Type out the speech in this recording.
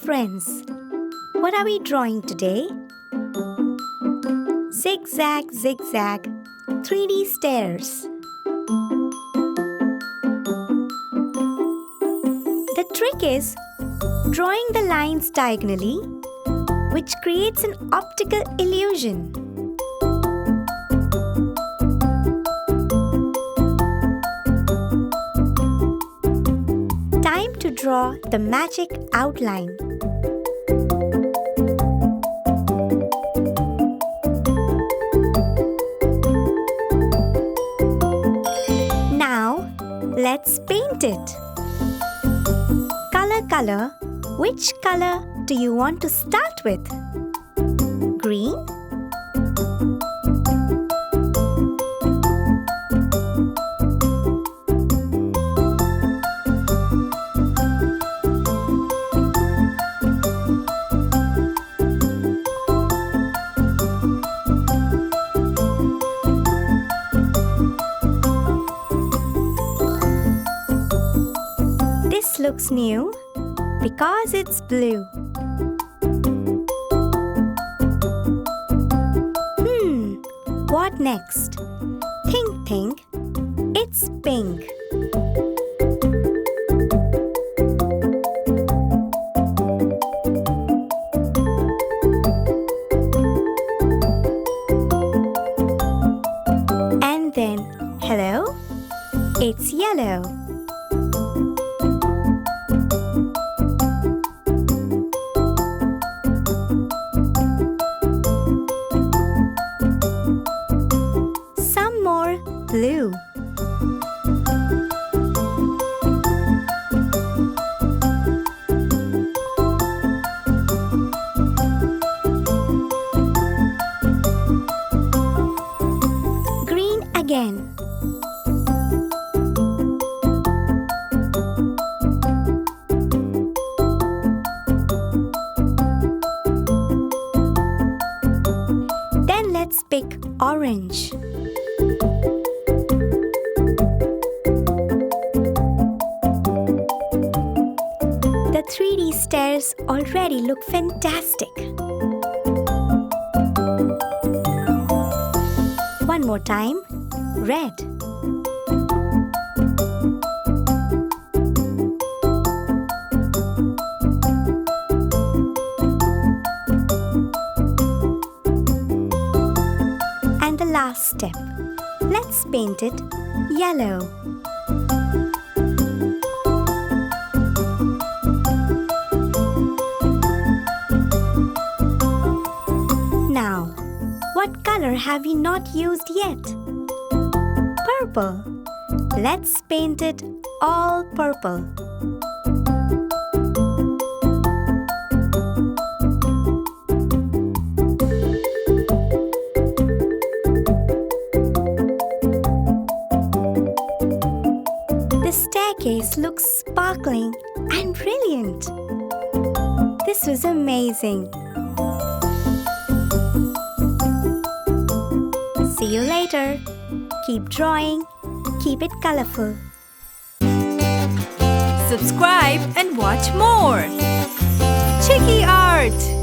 friends. What are we drawing today? Zigzag, zigzag, 3D stairs. The trick is drawing the lines diagonally, which creates an optical illusion. Time to draw the magic outline. Now, let's paint it. Color. Which color do you want to start with? Green? This looks new because it's blue. What next? Think. It's pink. And then, hello? It's yellow. Blue. Green again. Then let's pick orange. The 3D stairs already look fantastic. One more time, red. And the last step, let's paint it yellow. What color have we not used yet? Purple. Let's paint it all purple. The staircase looks sparkling and brilliant. This was amazing. See you later. Keep drawing. Keep it colorful. Subscribe and watch more. Chiki Art!